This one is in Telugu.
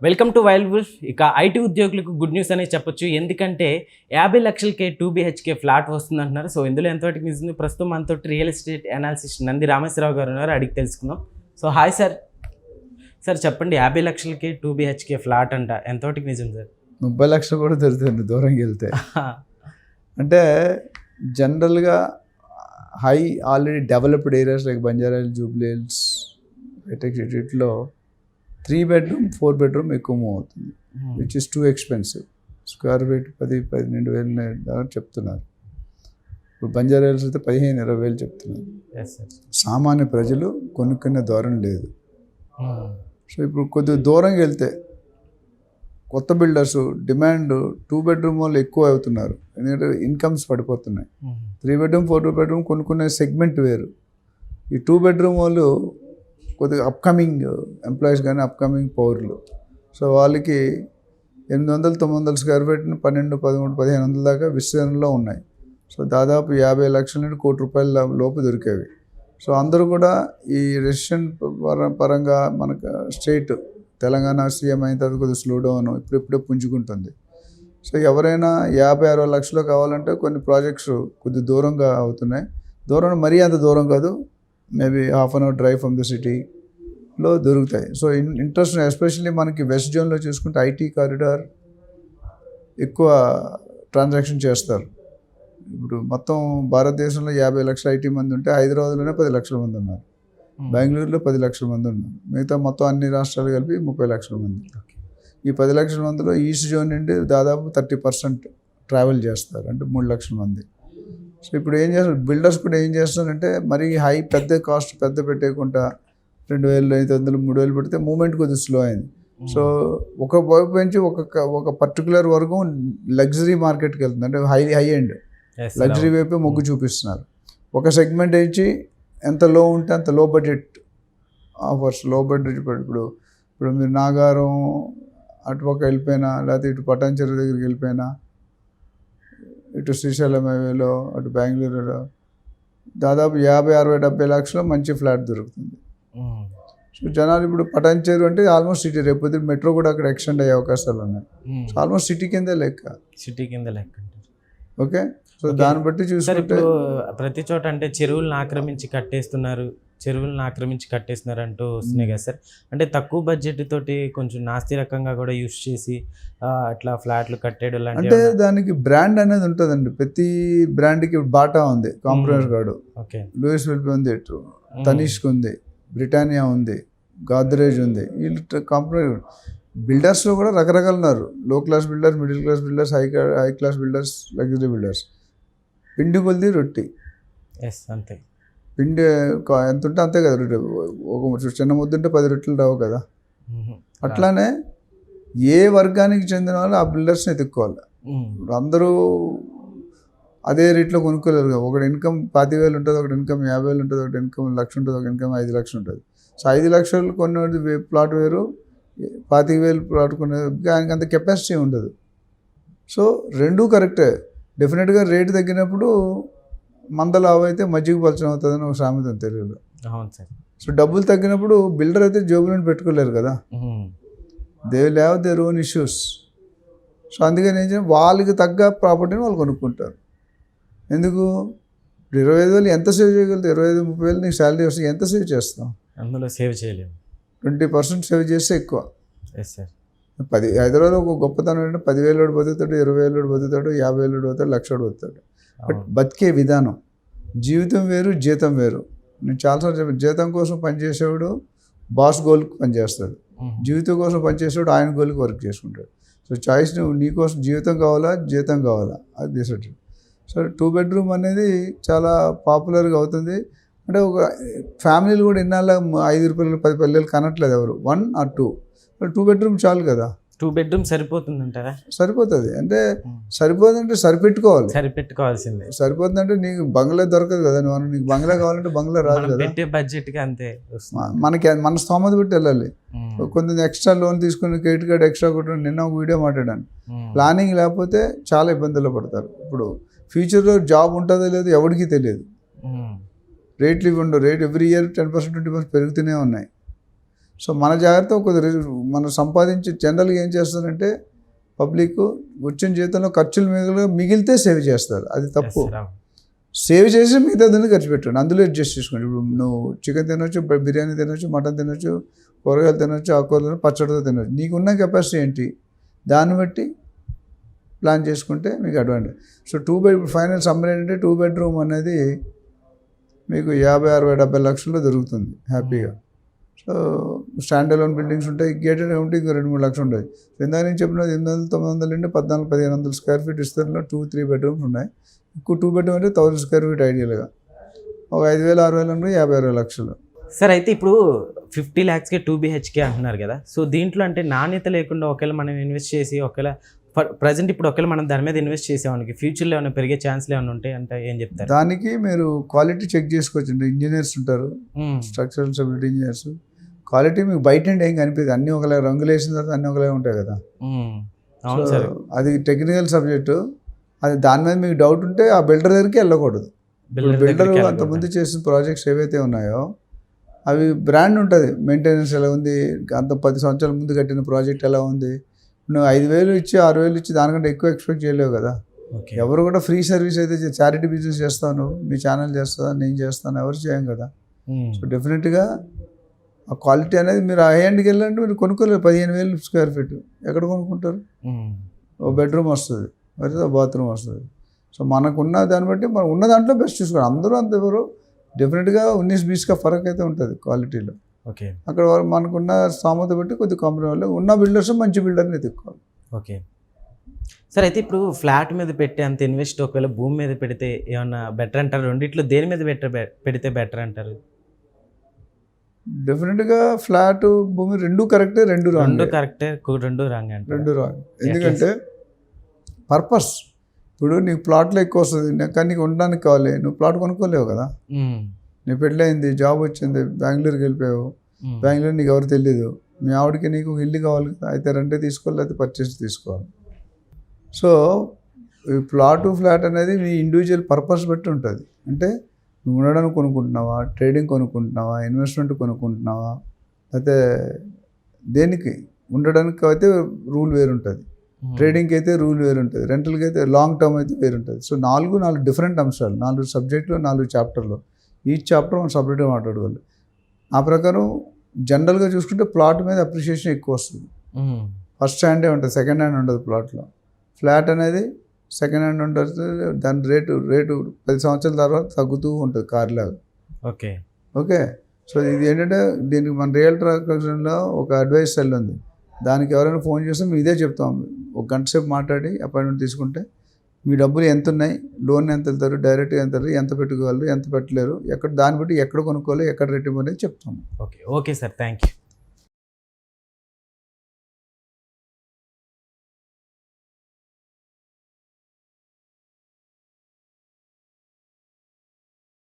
Welcome to wild wolf. ఇక ఐటీ ఉద్యోగులకు గుడ్ న్యూస్ అనేది చెప్పొచ్చు. ఎందుకంటే 50 లక్షలకే 2 BHK ఫ్లాట్ వస్తుంది అంటున్నారు. సో ఇందులో ఎంతవరకు నిజం? ప్రస్తుతం మనతో real estate analyst Nandi Rameshwar Rao గారు ఉన్నారు, అడిగి తెలుసుకుందాం. So hi sir. సార్ చెప్పండి, 50 లక్షలకి 2 BHK ఫ్లాట్ అంట, ఎంతవరకు నిజం సార్? 30 లక్షలు కూడా దొరుకుతుంది దూరంకి వెళ్తే. అంటే జనరల్గా high already developed areas like Banjara Hills, Jubilee hills, వీటిలో 3 bedroom 4 bedroom ఎక్కువ మూవ్ అవుతుంది, which is too expensive. Square feet 10-12 వేలు దాకా చెప్తున్నారు. ఇప్పుడు బంజారాహిల్స్ అయితే 15-20 వేలు చెప్తున్నారు. సామాన్య ప్రజలు కొనుక్కునే ధోరణి లేదు. సో ఇప్పుడు కొద్దిగా దూరంగా వెళ్తే కొత్త బిల్డర్స్ డిమాండ్ 2 bedroom వాళ్ళు ఎక్కువ అవుతున్నారు, ఎందుకంటే ఇన్కమ్స్ పడిపోతున్నాయి. 3 bedroom 4 bedroom కొనుక్కునే సెగ్మెంట్ వేరు. ఈ 2 bedroom వాళ్ళు కొద్దిగా అప్కమింగ్ ఎంప్లాయీస్ కానీ అప్కమింగ్ పౌరులు. సో వాళ్ళకి 800-900 స్క్వేర్ ఫీట్ని 12-13-1500 దాకా విస్తీర్ణంలో ఉన్నాయి. సో దాదాపు 50 లక్షల నుండి ₹1,00,00,000 లోపు దొరికేవి. సో అందరూ కూడా ఈ రెసిషన్ పరంగా మనకు స్టేట్ తెలంగాణ సీఎం అయిన తర్వాత కొద్దిగా స్లో డౌన్ ఇప్పుడిప్పుడే పుంజుకుంటుంది. సో ఎవరైనా 50-60 లక్షలు కావాలంటే కొన్ని ప్రాజెక్ట్స్ కొద్ది దూరంగా అవుతున్నాయి. దూరం మరీ అంత దూరం కాదు, maybe ½ an hour drive from the సిటీలో దొరుకుతాయి. సో ఇంట్రెస్ట్ ఎస్పెషల్లీ మనకి వెస్ట్ జోన్లో చూసుకుంటే ఐటీ కారిడార్ ఎక్కువ ట్రాన్సాక్షన్ చేస్తారు. ఇప్పుడు మొత్తం భారతదేశంలో 50 లక్షల ఐటీ మంది ఉంటే హైదరాబాద్లోనే 10 లక్షల మంది ఉన్నారు, బెంగళూరులో 10 లక్షల మంది ఉన్నారు, మిగతా మొత్తం అన్ని రాష్ట్రాలు కలిపి 30 లక్షల మంది. ఈ 10 లక్షల మందిలో ఈస్ట్ జోన్ నుండి దాదాపు 30% ట్రావెల్ చేస్తారు, అంటే 3 లక్షల మంది. సో ఇప్పుడు ఏం చేస్తారు బిల్డర్స్ కూడా ఏం చేస్తారంటే మరీ హై పెద్ద కాస్ట్ పెట్టేయకుండా 2,500 3,000 పెడితే మూమెంట్ కొద్దిగా స్లో అయింది. సో ఒక వైపు నుంచి ఒక పర్టికులర్ వరకు లగ్జరీ మార్కెట్కి వెళ్తుంది, అంటే హై ఎండ్ లగ్జరీ వైపే మొగ్గు చూపిస్తున్నారు. ఒక సెగ్మెంట్ ఇచ్చి ఎంత లో ఉంటే అంత లో బడ్జెట్ ఆఫర్స్, లో బడ్జెట్. ఇప్పుడు మీరు నాగారం అటుపక్క వెళ్ళిపోయినా, లేకపోతే ఇటు పటాన్చెరు దగ్గరికి వెళ్ళిపోయినా, ఇటు శ్రీశైలం హైవేలో, అటు బెంగళూరులో దాదాపు 50-60-70 లక్షలు మంచి ఫ్లాట్ దొరుకుతుంది. సో జనాలు ఇప్పుడు పటాన్చెరు అంటే ఆల్మోస్ట్ సిటీ, రేపు మెట్రో కూడా అక్కడ ఎక్స్టెండ్ అయ్యే అవకాశాలు ఉన్నాయి. సో ఆల్మోస్ట్ సిటీ కింద లెక్క. ఓకే, సో దాన్ని బట్టి చూసుకుంటే ప్రతి చోట అంటే చెరువులను ఆక్రమించి కట్టేస్తున్నారు అంటూ వస్తున్నాయి కదా సార్. అంటే తక్కువ బడ్జెట్ తోటి కొంచెం నాస్తి రకంగా కూడా యూస్ చేసి అట్లా ఫ్లాట్లు కట్టేయడం లాంటి. అంటే దానికి బ్రాండ్ అనేది ఉంటుందండి. ప్రతి బ్రాండ్కి బాటా ఉంది, కాంప్రమైజ్ గార్డు, లూయిస్ విల్పి ఉంది, తనిష్క్ ఉంది, బ్రిటానియా ఉంది, గాద్రేజ్ ఉంది. వీళ్ళు కాంప్రమైజ్ బిల్డర్స్లో కూడా రకరకాలు ఉన్నారు. లో class builders, middle class builders, high class builders, luxury builders. పిండి కొలిది రొట్టి అంతే. పిండి ఎంత ఉంటే అంతే కదా రొట్టె. ఒక చిన్న ముద్ద ఉంటే 10 రొట్టెలు రావు కదా. అట్లానే ఏ వర్గానికి చెందిన వాళ్ళు ఆ బిల్డర్స్ని ఎత్తుక్కోవాలి. అందరూ అదే రేట్లో కొనుక్కోలేరు కదా. ఒకటి ఇన్కమ్ 25,000 ఉంటుంది, ఒకటి ఇన్కమ్ 50,000 ఉంటుంది, ఒకటి ఇన్కమ్ 1,00,000 ఉంటుంది, ఒక ఇన్కమ్ 5 లక్షలు ఉంటుంది. సో 5 లక్షలు కొనే ప్లాట్ వేరు, 25,000 ప్లాట్ కొనే ఆయనకి అంత కెపాసిటీ ఉండదు. సో రెండూ కరెక్టే. డెఫినెట్గా రేటు తగ్గినప్పుడు మందలు అవైతే మజ్జిగ పలచన అవుతుందని ఒక సామెత తెలుగులో. సో డబ్బులు తగ్గినప్పుడు బిల్డర్ అయితే జోబులను పెట్టుకోలేరు కదా, they will have their own issues. So అందుకని ఏం చేయాలి, వాళ్ళకి తగ్గ ప్రాపర్టీని వాళ్ళు కొనుక్కుంటారు. ఎందుకు 25,000 ఎంత సేవ్ చేయగలుగుతావు? 25,000-30,000 నీకు శాలరీ వస్తే ఎంత సేవ్ చేస్తాం? అందులో సేవ్ చేయలేము. 20% సేవ్ చేస్తే ఎక్కువ. హైదరాబాద్లో ఒక గొప్పతనం ఏంటంటే 10,000 బతుకుతాడు, 20,000 బతుకుతాడు, 50,000 బతుకుతాడు, 1,00,000 బతుకుతాడు. బట్ బతికే విధానం, జీవితం వేరు, జీతం వేరు. నేను చాలాసార్లు చెప్పాను, జీతం కోసం పనిచేసేవాడు బాస్ గోల్కి పనిచేస్తాడు, జీవితం కోసం పనిచేసేవాడు ఆయన గోల్కి వర్క్ చేసుకుంటాడు. సో చాయిస్ నీకోసం జీవితం కావాలా, జీతం కావాలా, అది డిసైడ్. సో 2 bedroom అనేది చాలా పాపులర్గా అవుతుంది. అంటే ఒక ఫ్యామిలీలు కూడా ఇన్నాళ్ళ 5 రూపాయలు 10 పల్లెలు కనట్లేదు ఎవరు, 1 or 2. 2 bedroom చాలు కదా. 2 bedroom సరిపోతుంది అంటారా? సరిపోతుంది. అంటే సరిపోతుందంటే సరిపెట్టుకోవాల్సిందే. సరిపోతుందంటే నీకు బంగ్లా దొరకదు కదా. నీకు బంగ్లా కావాలంటే బంగ్లా రాదు కదా. పెట్టే బడ్జెట్కి అంతే. మన స్తోమత పెట్టి వెళ్ళాలి. కొంచెం ఎక్స్ట్రా లోన్ తీసుకుని క్రెడిట్ కార్డ్ ఎక్స్ట్రా కొట్టడం. నిన్న ఒక వీడియో మాట్లాడాను, ప్లానింగ్ లేకపోతే చాలా ఇబ్బందులు పడతారు. ఇప్పుడు ఫ్యూచర్లో జాబ్ ఉంటుందో లేదో ఎవరికీ తెలియదు. రేట్లు ఇవ్వండు, రేట్ ఎవ్రీ ఇయర్ 10% 20% పెరుగుతూనే ఉన్నాయి. సో మన జాగ్రత్త మనం సంపాదించి జనరల్గా ఏం చేస్తారంటే పబ్లిక్ వచ్చిన జీతంలో ఖర్చుల మీద మిగిలితే సేవ్ చేస్తారు, అది తప్పు. సేవ్ చేసి మిగతా దాన్ని ఖర్చు పెట్టండి, అందులో అడ్జస్ట్ చేసుకోండి. ఇప్పుడు నువ్వు చికెన్ తినొచ్చు, బిర్యానీ తినొచ్చు, మటన్ తినొచ్చు, కూరగాయలు తినొచ్చు, ఆకుకూరలు పచ్చడితో తినొచ్చు. నీకున్న కెపాసిటీ ఏంటి దాన్ని బట్టి ప్లాన్ చేసుకుంటే మీకు అడ్వాంటేజ్. సో ఫైనల్ సమ్మర్ ఏంటంటే 2 bedroom అనేది మీకు 50, 60, 70 లక్షల్లో దొరుకుతుంది హ్యాపీగా. సో స్టాండ్ అలోన్ బిల్డింగ్స్ ఉంటాయి, గేటెడ్ ఉంటే ఇంకో 2-3 లక్షలు ఉంటాయి. ఇందాక నేను చెప్పినది 800, 900 నుండి 1400-1500 square feet విస్తరణలో 2-3 bedrooms ఉన్నాయి. ఎక్కువ 2 bedroom అంటే 1000 square feet ఐడియల్గా. ఒక 5,000, 6,000 నుండి 50-60 లక్షలు. సార్ అయితే ఇప్పుడు 50 lakhsకే 2 BHK అంటున్నారు కదా, సో దీంట్లో అంటే నాణ్యత లేకుండా ఒకవేళ మనం ఇన్వెస్ట్ చేసి ఒకవేళ ప్రజెంట్ ఇప్పుడు ఒకవేళ మనం దాని మీద ఇన్వెస్ట్ చేసామనికి ఫ్యూచర్లో ఏమైనా పెరిగే ఛాన్స్లు ఏమైనా ఉంటాయి అంటే ఏం చెప్తారు? దానికి మీరు క్వాలిటీ చెక్ చేసుకోవచ్చు. ఇంజనీర్స్ ఉంటారు, స్ట్రక్చరల్ స్టెబిలిటీ ఇంజనీర్స్. క్వాలిటీ మీకు బయట ఏం కనిపించదు, అన్నీ ఒకలా రంగులు వేసిన తర్వాత అన్నీ ఒకలా ఉంటాయి కదా. అది టెక్నికల్ సబ్జెక్టు, అది దాని మీద మీకు డౌట్ ఉంటే ఆ బిల్డర్ దగ్గరికి వెళ్ళకూడదు. బిల్డర్ అంతకుముందు చేసిన ప్రాజెక్ట్స్ ఏవైతే ఉన్నాయో అవి బ్రాండ్ ఉంటుంది, మెయింటెనెన్స్ ఎలా ఉంది, అంత 10 సంవత్సరాల ముందు కట్టిన ప్రాజెక్ట్ ఎలా ఉంది. నువ్వు 5,000 ఇచ్చి 6,000 ఇచ్చి దానికంటే ఎక్కువ ఎక్స్పెక్ట్ చేయలేవు కదా. ఎవరు కూడా ఫ్రీ సర్వీస్ అయితే చారిటీ బిజినెస్ చేస్తాను, మీ ఛానల్ చేస్తా, నేను చేస్తాను, ఎవరు చేయం కదా. సో డెఫినెట్గా ఆ క్వాలిటీ అనేది మీరు ఆ హ్యాండ్కి వెళ్ళండి, మీరు కొనుక్కోలేరు. 15,000 square feet ఎక్కడ కొనుక్కుంటారు? ఓ బెడ్రూమ్ వస్తుంది, మరి బాత్రూమ్ వస్తుంది. సో మనకున్న దాన్ని బట్టి మనం ఉన్న దాంట్లో బెస్ట్ చూసుకోవాలి. అందరూ అంత ఎవరు డెఫినెట్గా 19-20 ఫరక్ అయితే ఉంటుంది క్వాలిటీలో. ఓకే, అక్కడ మనకున్న స్థామత బట్టి కొద్ది కాంప్రమైజ్ ఉన్న బిల్డర్స్ మంచి బిల్డర్ని ఎత్తుక్కోవాలి. ఓకే సార్, అయితే ఇప్పుడు ఫ్లాట్ మీద పెట్టే అంత ఇన్వెస్ట్ ఒకవేళ భూమి మీద పెడితే ఏమన్నా బెటర్ అంటారు? రెండిట్లో దేని మీద పెడితే బెటర్ అంటారు? డెఫినెట్గా ఫ్లాట్ భూమి రెండు కరెక్టే, రెండు రాంగ్ ఎందుకంటే పర్పస్. ఇప్పుడు నీకు ప్లాట్లో ఎక్కువ వస్తుంది, కానీ నీకు ఉండడానికి కావాలి, నువ్వు ప్లాట్ కొనుక్కోలేవు కదా. నీ పెళ్ళయింది, జాబ్ వచ్చింది, బెంగళూరుకి వెళ్ళిపోయావు, బెంగళూరు నీకు ఎవరు తెలియదు, మీ ఆవిడకి నీకు ఇల్లు కావాలి కదా, అయితే రెంటే తీసుకోవాలి, లేకపోతే పర్చేస్ తీసుకోవాలి. సో ఈ ఫ్లాట్ అనేది మీ ఇండివిజువల్ పర్పస్ బట్టి ఉంటుంది. అంటే నువ్వు ఉండడానికి కొనుక్కుంటున్నావా, ట్రేడింగ్ కొనుక్కుంటున్నావా, ఇన్వెస్ట్మెంట్ కొనుక్కుంటున్నావా, అయితే దేనికి ఉండడానికి అయితే రూల్ వేరు ఉంటుంది, ట్రేడింగ్కి అయితే రూల్ వేరు ఉంటుంది, రెంటల్కి అయితే లాంగ్ టర్మ్ అయితే వేరు ఉంటుంది. సో 4 డిఫరెంట్ అంశాలు, 4 సబ్జెక్టులు, 4 చాప్టర్లు. ఈచ్ చాప్టర్ మనం సపరేట్గా మాట్లాడుకోవాలి. ఆ ప్రకారం జనరల్గా చూసుకుంటే ప్లాట్ మీద అప్రిషియేషన్ ఎక్కువ వస్తుంది. ఫస్ట్ హ్యాండే ఉంటుంది, సెకండ్ హ్యాండ్ ఉండదు ప్లాట్లో. ఫ్లాట్ అనేది సెకండ్ హ్యాండ్ ఉంటుంది, దాని రేటు 10 సంవత్సరాల తర్వాత తగ్గుతూ ఉంటుంది కార్లాగా. ఓకే సో ఇది ఏంటంటే దీనికి మన రియల్టర్ అక్విజిషన్లో ఒక అడ్వైస్ సెల్ ఉంది. దానికి ఎవరైనా ఫోన్ చేస్తే మేము ఇదే చెప్తాం, 1 గంట సేపు మాట్లాడి అపాయింట్మెంట్ తీసుకుంటే మీ డబ్బులు ఎంత ఉన్నాయి, లోన్ ఎంత వెళ్తారు, డైరెక్ట్గా ఎంత వెళ్తారు, ఎంత పెట్టుకోగలరు, ఎంత పెట్టలేరు, దాన్ని బట్టి ఎక్కడ కొనుక్కోవాలి, ఎక్కడ రేట్ ఇవ్వాలి చెప్తాము. Okay sir, thank you.